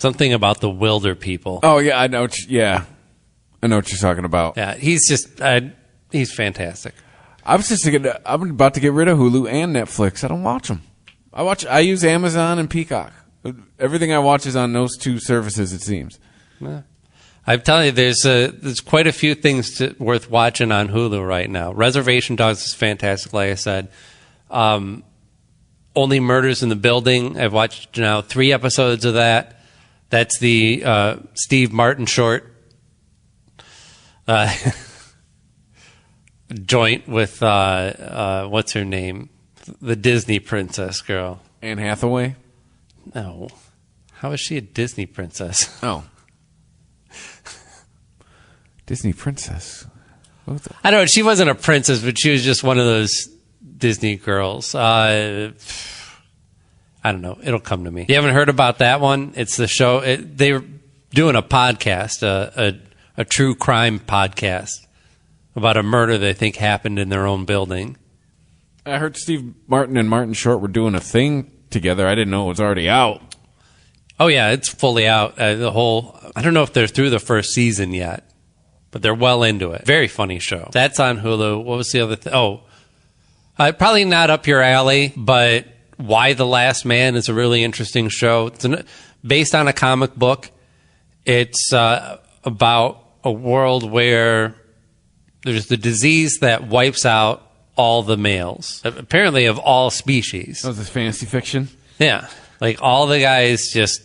Something about the Wilder people. Oh, yeah, I know. I know what you're talking about. Yeah, he's just, he's fantastic. I was just thinking, I'm about to get rid of Hulu and Netflix. I don't watch them. I use Amazon and Peacock. Everything I watch is on those two services, it seems. Yeah. I'm telling you, there's quite a few things worth watching on Hulu right now. Reservation Dogs is fantastic, like I said. Only Murders in the Building. I've watched now 3 episodes of that. That's the Steve Martin short joint with what's her name, the Disney princess girl, Anne Hathaway. No, how is she a Disney princess? Oh, Disney princess. I don't know. She wasn't a princess, but she was just one of those Disney girls. I don't know. It'll come to me. You haven't heard about that one? It's the show. They're doing a podcast, a true crime podcast about a murder they think happened in their own building. I heard Steve Martin and Martin Short were doing a thing together. I didn't know it was already out. Oh, yeah, it's fully out. I don't know if they're through the first season yet, but they're well into it. Very funny show. That's on Hulu. What was the other thing? Oh, probably not up your alley, but Why the Last Man is a really interesting show. It's based on a comic book. It's about a world where there's the disease that wipes out all the males, apparently of all species. Oh, is this fantasy fiction? Yeah. Like all the guys just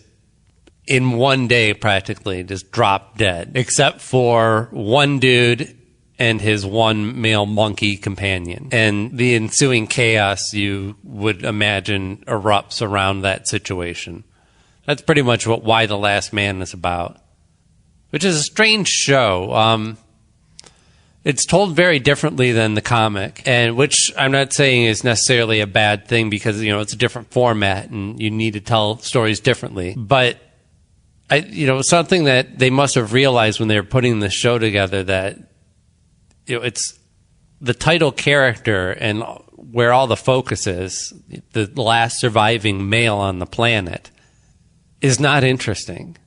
in one day practically just drop dead, except for one dude and his one male monkey companion. And the ensuing chaos you would imagine erupts around that situation. That's pretty much what Why the Last Man is about, which is a strange show. It's told very differently than the comic, and which I'm not saying is necessarily a bad thing because, it's a different format and you need to tell stories differently. But, something that they must have realized when they were putting the show together that, it's the title character and where all the focus is, the last surviving male on the planet, is not interesting.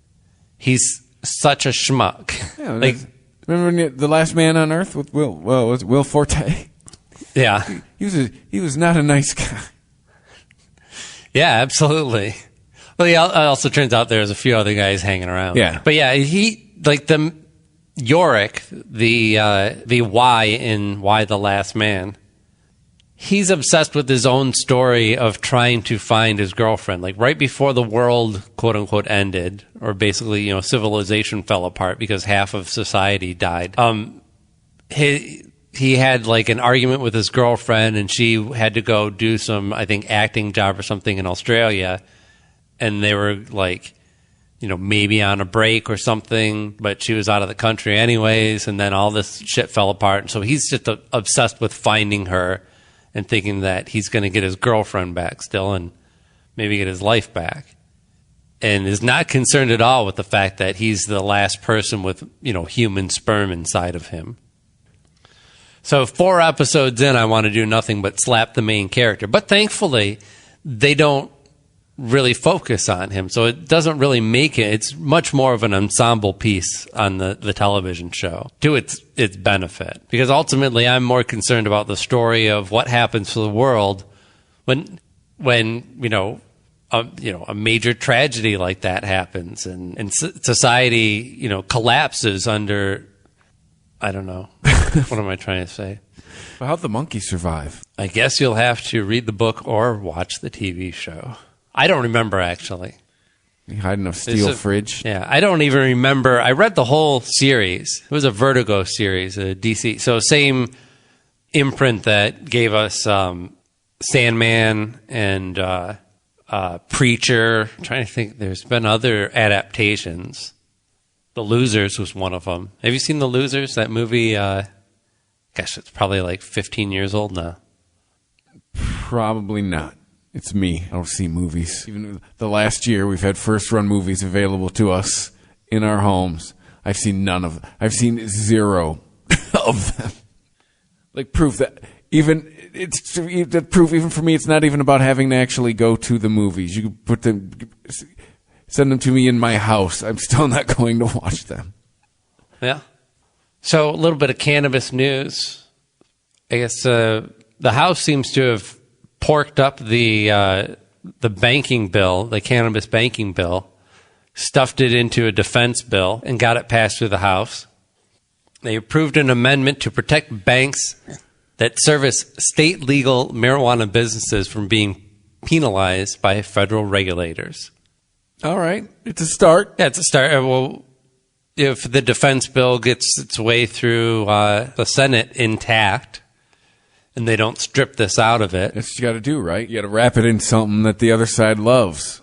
He's such a schmuck. Yeah, remember The Last Man on Earth with Will Forte? Yeah. He was not a nice guy. Yeah, absolutely. Well, it also turns out there's a few other guys hanging around. Yeah. But yeah, the Yorick, the Y in Why the Last Man, he's obsessed with his own story of trying to find his girlfriend. Like right before the world, quote unquote, ended, or basically, civilization fell apart because half of society died. He had like an argument with his girlfriend, and she had to go do some, I think, acting job or something in Australia, and they were like, maybe on a break or something, but she was out of the country anyways, and then all this shit fell apart. And so he's just obsessed with finding her and thinking that he's going to get his girlfriend back still and maybe get his life back. And is not concerned at all with the fact that he's the last person with, human sperm inside of him. So 4 episodes in, I want to do nothing but slap the main character. But thankfully, they don't really focus on him. So it doesn't really make it. It's much more of an ensemble piece on the television show to its benefit. Because ultimately, I'm more concerned about the story of what happens to the world when a major tragedy like that happens and society, collapses under, I don't know. What am I trying to say? Well, how'd the monkey survive? I guess you'll have to read the book or watch the TV show. I don't remember, actually. You hide in a steel fridge? Yeah, I don't even remember. I read the whole series. It was a Vertigo series, a DC. So same imprint that gave us Sandman and Preacher. I'm trying to think. There's been other adaptations. The Losers was one of them. Have you seen The Losers? That movie, gosh, it's probably like 15 years old now. Probably not. It's me. I don't see movies. Even the last year, we've had first-run movies available to us in our homes. I've seen none of them. I've seen 0 of them. Like proof that proof even for me, it's not even about having to actually go to the movies. You can put them. Send them to me in my house. I'm still not going to watch them. Yeah. So a little bit of cannabis news. I guess the House seems to have porked up the banking bill, the cannabis banking bill, stuffed it into a defense bill, and got it passed through the House. They approved an amendment to protect banks that service state legal marijuana businesses from being penalized by federal regulators. All right. It's a start. Yeah, it's a start. Well, if the defense bill gets its way through the Senate intact and they don't strip this out of it. That's what you got to do, right? You got to wrap it in something that the other side loves.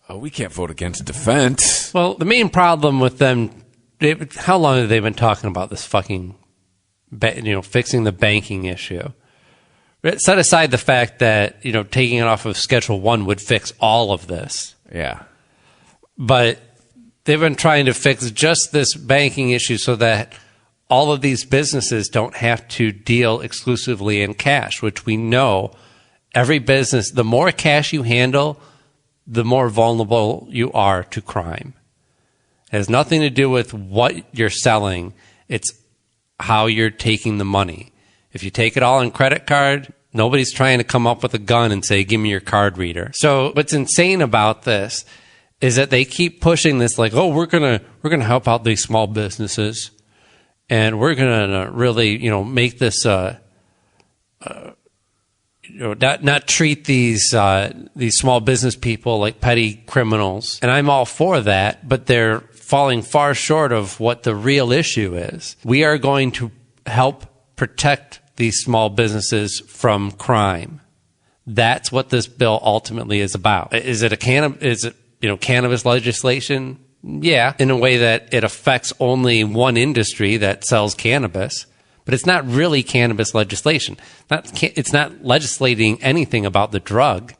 Oh, we can't vote against defense. Well, the main problem with them, how long have they been talking about this fucking, fixing the banking issue? Set aside the fact that, taking it off of Schedule 1 would fix all of this. Yeah. But they've been trying to fix just this banking issue so that all of these businesses don't have to deal exclusively in cash, which we know every business, the more cash you handle, the more vulnerable you are to crime. It has nothing to do with what you're selling. It's how you're taking the money. If you take it all on credit card, nobody's trying to come up with a gun and say, give me your card reader. So what's insane about this is that they keep pushing this like, oh, we're gonna help out these small businesses, and we're gonna really, make this, not treat these small business people like petty criminals. And I'm all for that, but they're falling far short of what the real issue is. We are going to help protect these small businesses from crime. That's what this bill ultimately is about. Is it cannabis legislation? Yeah, in a way that it affects only one industry that sells cannabis, but it's not really cannabis legislation. It's not legislating anything about the drug.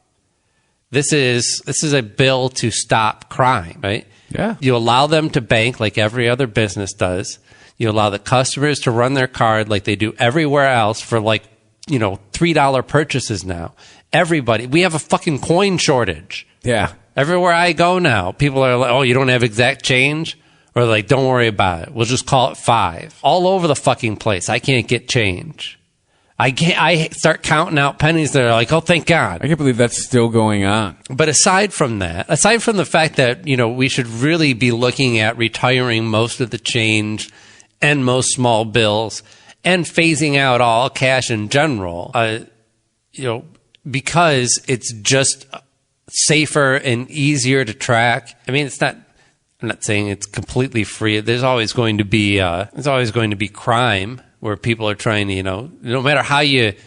This is a bill to stop crime, right? Yeah. You allow them to bank like every other business does. You allow the customers to run their card like they do everywhere else for $3 purchases now. Everybody, we have a fucking coin shortage. Yeah. Everywhere I go now, people are like, oh, you don't have exact change? Or like, don't worry about it. We'll just call it 5. All over the fucking place. I can't get change. I start counting out pennies that are like, oh, thank God. I can't believe that's still going on. But aside from the fact that, we should really be looking at retiring most of the change and most small bills and phasing out all cash in general, because it's just safer and easier to track. I mean, I'm not saying it's completely free. There's always going to be crime where people are trying to, no matter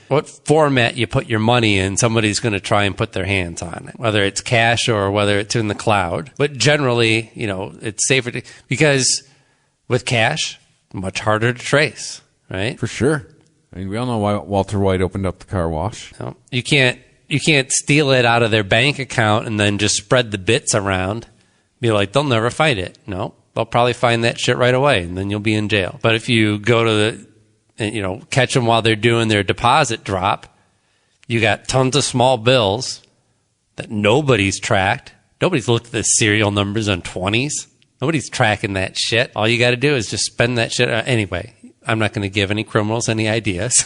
what format you put your money in, somebody's going to try and put their hands on it, whether it's cash or whether it's in the cloud. But generally, it's safer because with cash, much harder to trace, right? For sure. I mean, we all know why Walter White opened up the car wash. You can't steal it out of their bank account and then just spread the bits around. Be like, they'll never find it. No, they'll probably find that shit right away, and then you'll be in jail. But if you go to catch them while they're doing their deposit drop, you got tons of small bills that nobody's tracked. Nobody's looked at the serial numbers on 20s. Nobody's tracking that shit. All you got to do is just spend that shit. Anyway, I'm not going to give any criminals any ideas.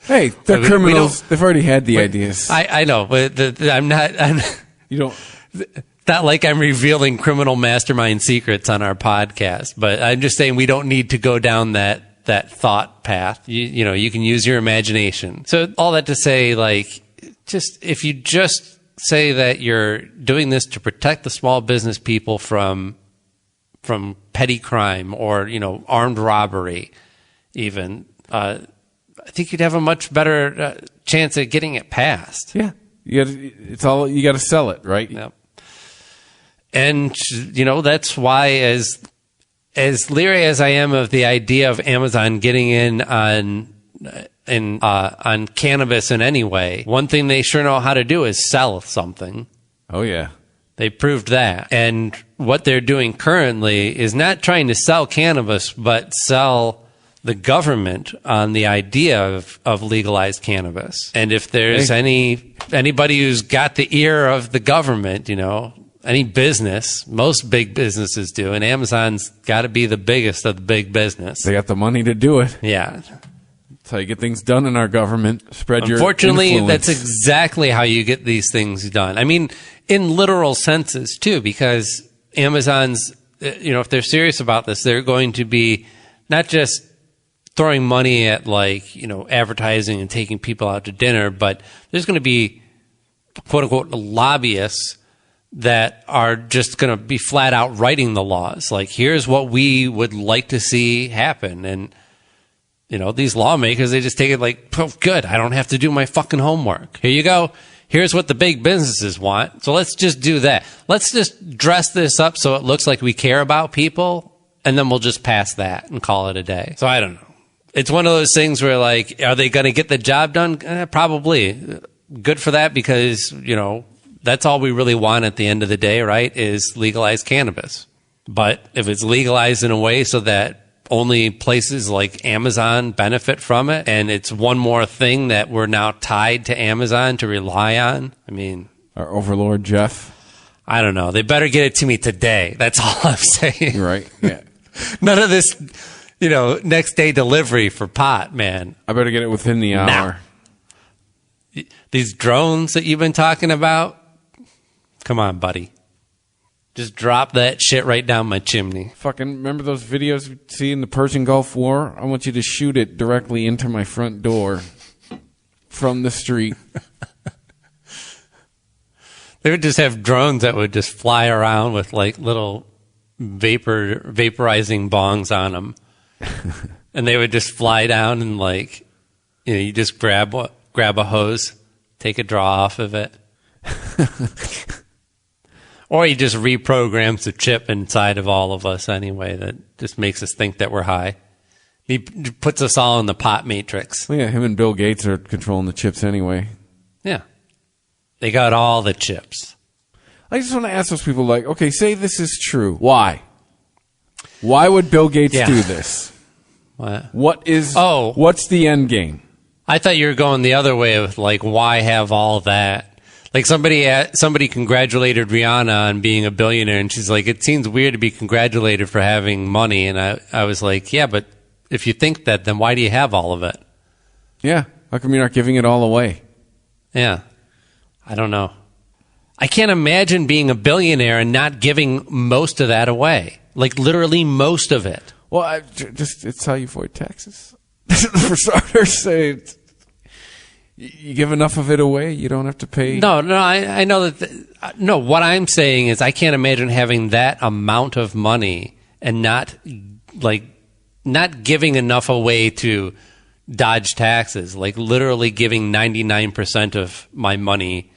Hey, they're criminals. They've already had the ideas. I know, but I'm not. You don't. Not like I'm revealing criminal mastermind secrets on our podcast, but I'm just saying we don't need to go down that thought path. You can use your imagination. So all that to say, if you just say that you're doing this to protect the small business people from petty crime or, armed robbery, even, I think you'd have a much better chance at getting it passed. Yeah. You got to sell it, right? Yep. And, that's why as leery as I am of the idea of Amazon getting in on cannabis in any way, one thing they sure know how to do is sell something. Oh, yeah. They proved that. And what they're doing currently is not trying to sell cannabis, but sell the government on the idea of legalized cannabis. And if there's anybody who's got the ear of the government, any business. Most big businesses do, and Amazon's got to be the biggest of the big business. They got the money to do it. Yeah. That's how you get things done in our government. Spread your Unfortunately, influence. that's exactly how you get these things done. I mean, in literal senses, too, because Amazon's, if they're serious about this, they're going to be not just throwing money at, advertising and taking people out to dinner, but there's going to be, quote-unquote, lobbyists that are just going to be flat out writing the laws. Like, here's what we would like to see happen. And, these lawmakers, they just take it like, oh, good, I don't have to do my fucking homework. Here you go. Here's what the big businesses want. So let's just do that. Let's just dress this up so it looks like we care about people, and then we'll just pass that and call it a day. So I don't know. It's one of those things where, are they going to get the job done? Probably. Good for that because, that's all we really want at the end of the day, right, is legalized cannabis. But if it's legalized in a way so that only places like Amazon benefit from it, and it's one more thing that we're now tied to Amazon to rely on, I mean... Our Overlord Jeff? I don't know. They better get it to me today. That's all I'm saying. You're right, yeah. None of this, next day delivery for pot, man. I better get it within the hour. Now, these drones that you've been talking about, come on, buddy. Just drop that shit right down my chimney. Fucking remember those videos we see in the Persian Gulf War? I want you to shoot it directly into my front door from the street. They would just have drones that would just fly around with little vaporizing bongs on them. And they would just fly down and you just grab a hose, take a draw off of it. Or he just reprograms the chip inside of all of us anyway that just makes us think that we're high. He puts us all in the pot matrix. Well, yeah, him and Bill Gates are controlling the chips anyway. Yeah. They got all the chips. I just want to ask those people, okay, say this is true. Why? Why would Bill Gates do this? What? What's the end game? I thought you were going the other way with, why have all that? Somebody congratulated Rihanna on being a billionaire, and she's like, it seems weird to be congratulated for having money. And I was like, yeah, but if you think that, then why do you have all of it? Yeah. How come you're not giving it all away? Yeah. I don't know. I can't imagine being a billionaire and not giving most of that away. Literally most of it. Well, it's how you avoid taxes. For starters, you give enough of it away, you don't have to pay. No, I know that. No, what I'm saying is I can't imagine having that amount of money and not giving enough away to dodge taxes. Literally giving 99% of my money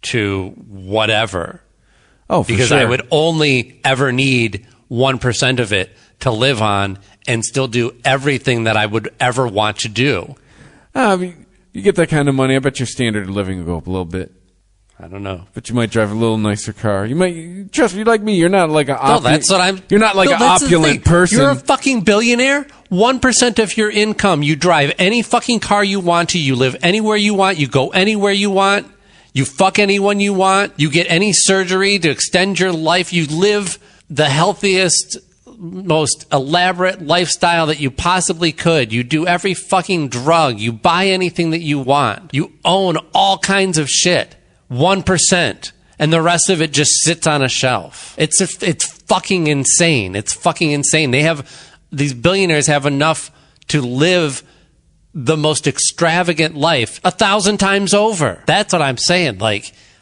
to whatever. Oh, for because sure. I would only ever need 1% of it to live on and still do everything that I would ever want to do. You get that kind of money, I bet your standard of living will go up a little bit. I don't know. But you might drive a little nicer car. You might, trust me, like me, you're not like an opulent. No, that's what I'm. You're not like an opulent person. You're a fucking billionaire. 1% of your income, you drive any fucking car you want to. You live anywhere you want. You go anywhere you want. You fuck anyone you want. You get any surgery to extend your life. You live the healthiest, most elaborate lifestyle that you possibly could. You do every fucking drug. You buy anything that you want. You own all kinds of shit. 1%. And the rest of it just sits on a shelf. It's fucking insane. It's fucking insane. These billionaires have enough to live the most extravagant life 1,000 times over. That's what I'm saying.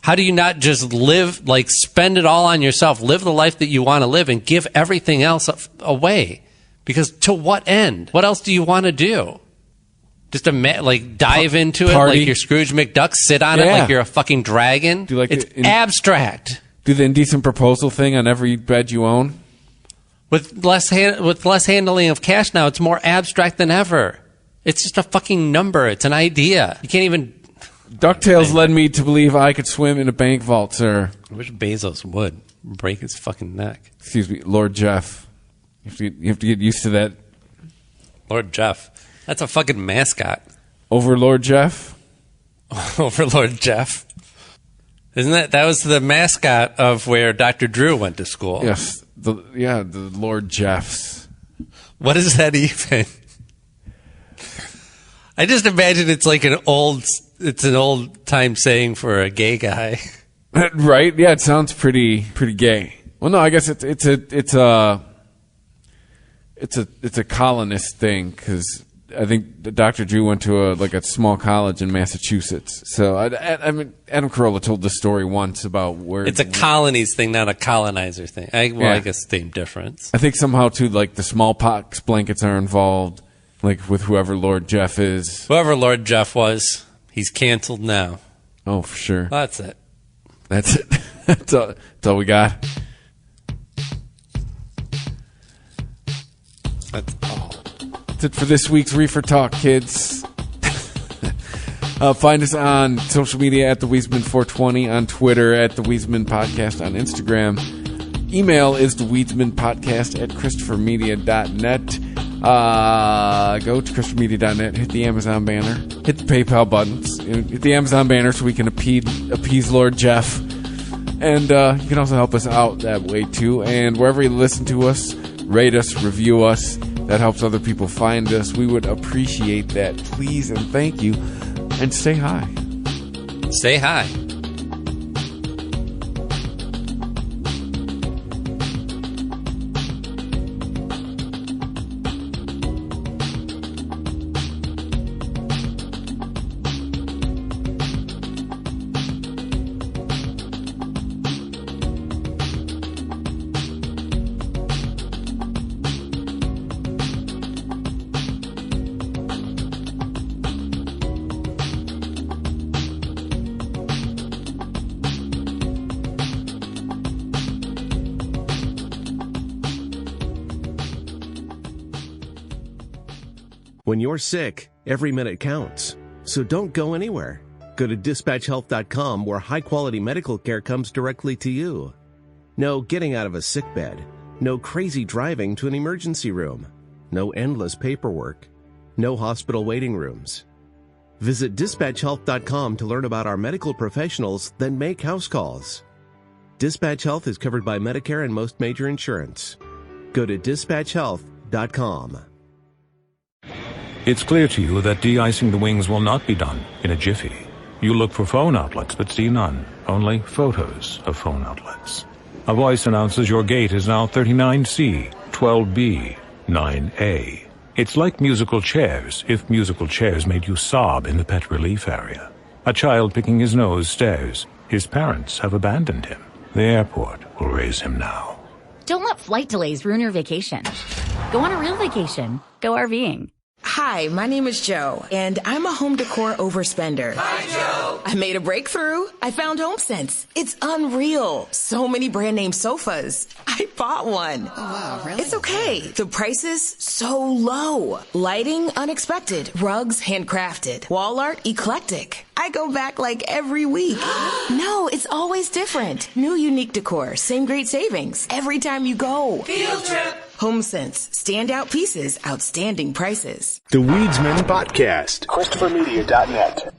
How do you not just live, spend it all on yourself, live the life that you want to live, and give everything else away? Because to what end? What else do you want to do? Just dive into it like you're Scrooge McDuck, sit on it like you're a fucking dragon? It's abstract. Do the indecent proposal thing on every bed you own? With less handling of cash now, it's more abstract than ever. It's just a fucking number. It's an idea. You can't even... DuckTales led me to believe I could swim in a bank vault, sir. I wish Bezos would break his fucking neck. Excuse me, Lord Jeff. You have to get used to that. Lord Jeff. That's a fucking mascot. Overlord Jeff? Overlord Jeff. Isn't that was the mascot of where Dr. Drew went to school? Yes. The Lord Jeffs. What is that even? I just imagine it's like an old time saying for a gay guy. Right? Yeah, it sounds pretty gay. Well, no, I guess it's a colonist thing, because I think Dr. Drew went to a small college in Massachusetts. So I mean, Adam Carolla told the story once about where it's a colonies thing, not a colonizer thing. I guess same difference. I think somehow too, like the smallpox blankets are involved, like with whoever Lord Jeff is. Whoever Lord Jeff was, he's canceled now. Oh, for sure. That's it. That's it. That's all we got. That's all. That's it for this week's Reefer Talk, kids. Find us on social media at the Weedsman420, on Twitter at the Weedsman Podcast, on Instagram. Email is the Weedsman Podcast at ChristopherMedia.net. Go to ChristopherMedia.net, hit the Amazon banner, hit the PayPal buttons, hit the Amazon banner so we can appease Lord Jeff. And you can also help us out that way too. And wherever you listen to us, rate us, review us. That helps other people find us. We would appreciate that. Please and thank you. And stay high. Stay high. When you're sick, every minute counts. So don't go anywhere. Go to dispatchhealth.com, where high-quality medical care comes directly to you. No getting out of a sick bed. No crazy driving to an emergency room. No endless paperwork. No hospital waiting rooms. Visit dispatchhealth.com to learn about our medical professionals, then make house calls. Dispatch Health is covered by Medicare and most major insurance. Go to dispatchhealth.com. It's clear to you that de-icing the wings will not be done in a jiffy. You look for phone outlets but see none, only photos of phone outlets. A voice announces your gate is now 39C, 12B, 9A. It's like musical chairs, if musical chairs made you sob in the pet relief area. A child picking his nose stares. His parents have abandoned him. The airport will raise him now. Don't let flight delays ruin your vacation. Go on a real vacation. Go RVing. Hi, my name is Joe, and I'm a home decor overspender. Hi, Joe. I made a breakthrough. I found HomeSense. It's unreal. So many brand name sofas. I bought one. Oh, wow, really? It's okay. The prices, so low. Lighting, unexpected. Rugs, handcrafted. Wall art, eclectic. I go back like every week. No, it's always different. New unique decor, same great savings. Every time you go. Field trip. HomeSense. Standout pieces, outstanding prices. The Weedsman Podcast. ChristopherMedia.net.